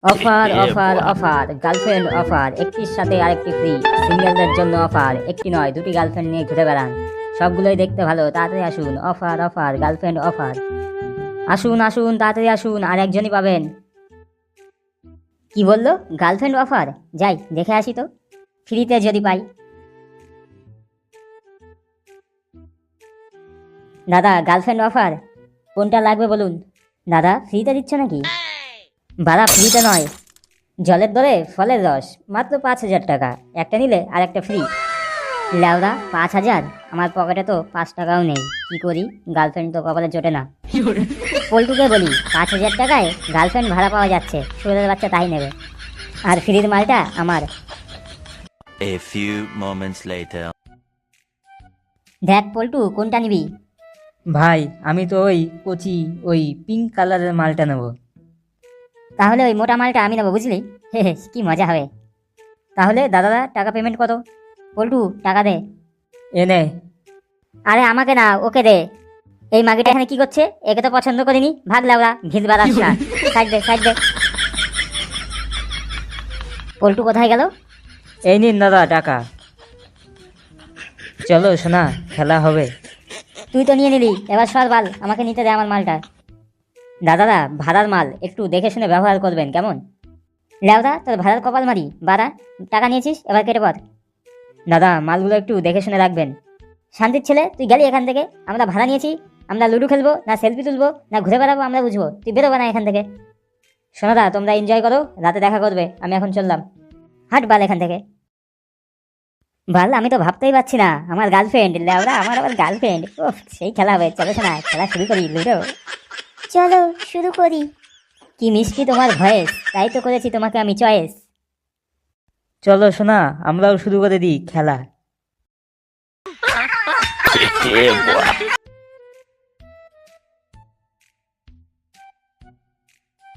Offer Yeah, offer boy. Offer girlfriend offer, একটির সাথে আরেকটি ফ্রি। সিঙ্গেলদের জন্য অফার, একটি নয় দুটি গার্লফ্রেন্ড নিয়ে ঘুরে বেড়ান। সবগুলোই দেখতে ভালো, তাড়াতাড়ি আসুন। Offer offer girlfriend offer. আসুন আসুন তাড়াতাড়ি আসুন, আর একজনই পাবেন। কি বললো? Girlfriend offer? যাই দেখে আসি তো, ফ্রিতে যদি পাই। দাদা গার্লফ্রেন্ড অফার, কোনটা লাগবে বলুন। দাদা ফ্রিতে দিচ্ছ নাকি? বাড়া ফ্রিতে নয়, জলের দরে ফলের রস, মাত্র 5,000 টাকা, একটা নিলে আর একটা ফ্রি। লেওদা 5,000? আমার পকেটে তো 5 টাকাও নেই, কি করি? গার্লফ্রেন্ড তো কপালে জোটে না। পল্টুকে বলি 5,000 টাকায় গার্লফ্রেন্ড ভাড়া পাওয়া যাচ্ছে, সুরের বাচ্চা তাই নেবে, আর ফ্রির মালটা আমার। A few moments later. দেখ পল্টু, কোনটা নিবি? ভাই আমি তো ওই কচি ওই পিঙ্ক কালারের মালটা নেব। তাহলে ওই মোটা মালটা আমি নেবো, বুঝলি? হে হে, কি মজা হবে। তাহলে দাদা টাকা পেমেন্ট কত? পল্টু টাকা দে। এনে আরে আমাকে না, ওকে দে। এই মাগিটা এখানে কি করছে? একে তো পছন্দ করিনি, ভাগ লাউরা, ঘিজবা রাস্তা। সাইড দে সাইড দে। পল্টু কোথায় গেল? এই নিন দাদা টাকা। চলো শোনা, খেলা হবে। তুই তো নিয়ে নিলি, এবার সর বাল, আমাকে নিতে দে আমার মালটা। দাদারা ভাড়ার মাল একটু দেখে শুনে ব্যবহার করবেন, কেমন? লেওদা তোর ভাড়ার কপাল মারি, বাড়া। টাকা নিয়েছিস, এবার কেটে পর। দাদা মালগুলো একটু দেখে শুনে রাখবেন। শান্তির ছেলে, তুই গেলি এখান থেকে। আমরা ভাড়া নিয়েছি, আমরা লুডো খেলবো না সেলফি তুলবো না ঘুরে বেড়াবো, আমরা বুঝবো। তুই বেরোবে না এখান থেকে। শোনোদা তোমরা এনজয় করো, রাতে দেখা করবে, আমি এখন চললাম। হাট বাল এখান থেকে। বাল, আমি তো ভাবতেই পারছি না, আমার গার্লফ্রেন্ড লেওরা, আমার আবার গার্লফ্রেন্ড। ওহ, সেই খেলা হবে, চলো শোনা, খেলা শুরু করি লুডো। চলো শুরু করি। কি মিষ্টি তোমার ভয়েস, তাই তো করেছি তোমাকে আমি চয়েস। চলো শোনা, আমরাও শুরু করে দিই খেলা। Yeah, boy.